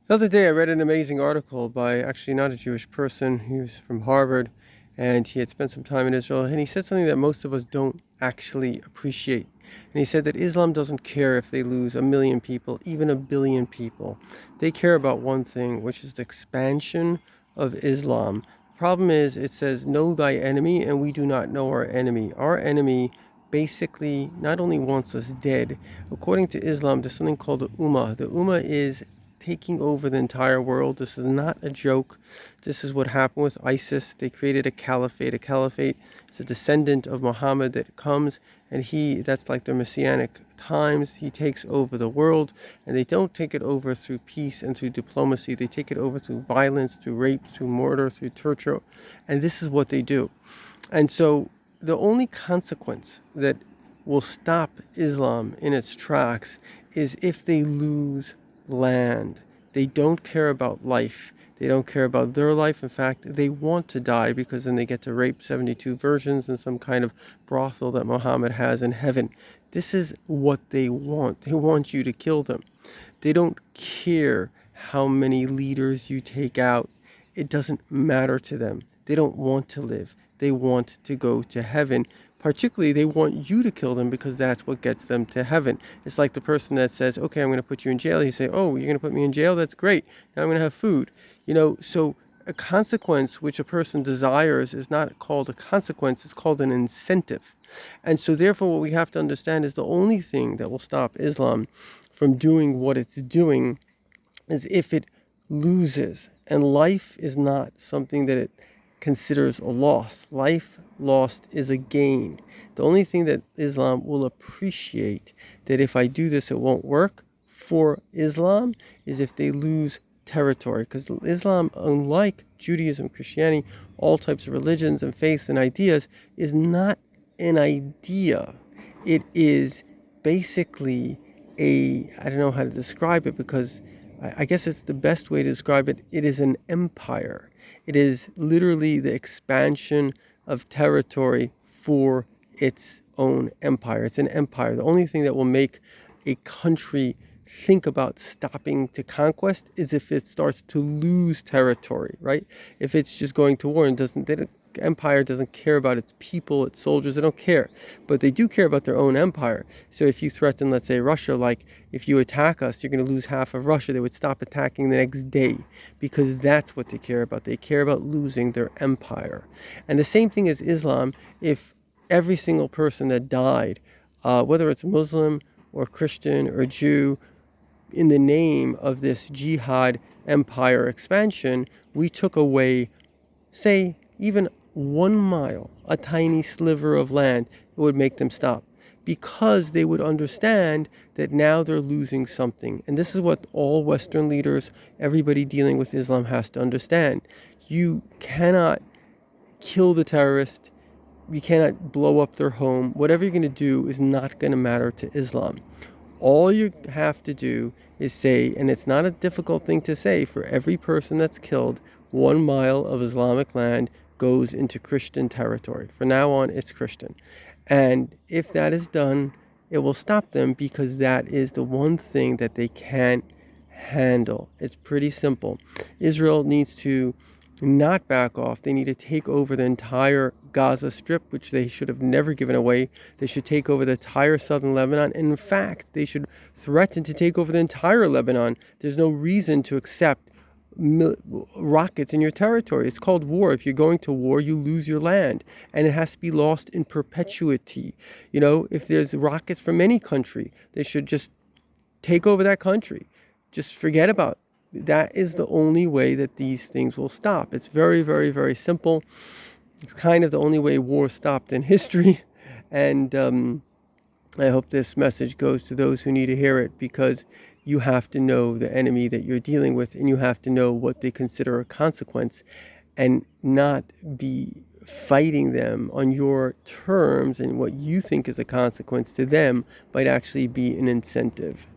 The other day, I read an amazing article by actually not a Jewish person. He was from Harvard and he had spent some time in Israel. And he said something that most of us don't actually appreciate. And he said that Islam doesn't care if they lose 1 million people, even 1 billion people. They care about one thing, which is the expansion of Islam. The problem is, it says, know thy enemy, and we do not know our enemy. Our enemy basically not only wants us dead. According to Islam, there's something called the Ummah. The Ummah is taking over the entire world. This is not a joke. This is what happened with ISIS. They created a caliphate. A caliphate is a descendant of Muhammad that comes, and that's like their messianic times. He takes over the world, and they don't take it over through peace and through diplomacy. They take it over through violence, through rape, through murder, through torture, and this is what they do. And so the only consequence that will stop Islam in its tracks is if they lose land. They don't care about life. They don't care about their life. In fact, they want to die because then they get to rape 72 virgins in some kind of brothel that Muhammad has in heaven. This is what they want. They want you to kill them. They don't care how many leaders you take out. It doesn't matter to them. They don't want to live. They want to go to heaven. Particularly, they want you to kill them because that's what gets them to heaven. It's like the person that says, okay, I'm going to put you in jail. You say, oh, you're going to put me in jail? That's great. Now I'm going to have food. So a consequence which a person desires is not called a consequence, it's called an incentive. And so therefore what we have to understand is the only thing that will stop Islam from doing what it's doing is if it loses. And life is not something that it considers a loss. Life lost is a gain. The only thing that Islam will appreciate that if I do this, it won't work for Islam is if they lose territory. Because Islam, unlike Judaism, Christianity, all types of religions and faiths and ideas, is not an idea. It is basically I don't know how to describe it because I guess it's the best way to describe it. It is an empire. It is literally the expansion of territory for its own empire. It's an empire. The only thing that will make a country think about stopping to conquest is if it starts to lose territory, right? If it's just going to war and the empire doesn't care about its people, its soldiers, they don't care. But they do care about their own empire. So if you threaten, let's say, Russia, like if you attack us, you're going to lose half of Russia, they would stop attacking the next day because that's what they care about. They care about losing their empire. And the same thing as Islam, if every single person that died, whether it's Muslim or Christian or Jew, in the name of this jihad empire expansion, we took away, say, even 1 mile, a tiny sliver of land, it would make them stop because they would understand that now they're losing something. And this is what all Western leaders, everybody dealing with Islam has to understand. You cannot kill the terrorist. You cannot blow up their home. Whatever you're going to do is not going to matter to Islam. All you have to do is say, and it's not a difficult thing to say, for every person that's killed, 1 mile of Islamic land goes into Christian territory. From now on, it's Christian. And if that is done, it will stop them because that is the one thing that they can't handle. It's pretty simple. Israel needs to not back off. They need to take over the entire Gaza Strip, which they should have never given away. They should take over the entire southern Lebanon. And in fact, they should threaten to take over the entire Lebanon. There's no reason to accept rockets in your territory. It's called war. If you're going to war, you lose your land, and it has to be lost in perpetuity. If there's rockets from any country, they should just take over that country. Just forget about it. That is the only way that these things will stop. It's very, very, very simple. It's kind of the only way war stopped in history. And I hope this message goes to those who need to hear it, because you have to know the enemy that you're dealing with, and you have to know what they consider a consequence and not be fighting them on your terms, and what you think is a consequence to them might actually be an incentive.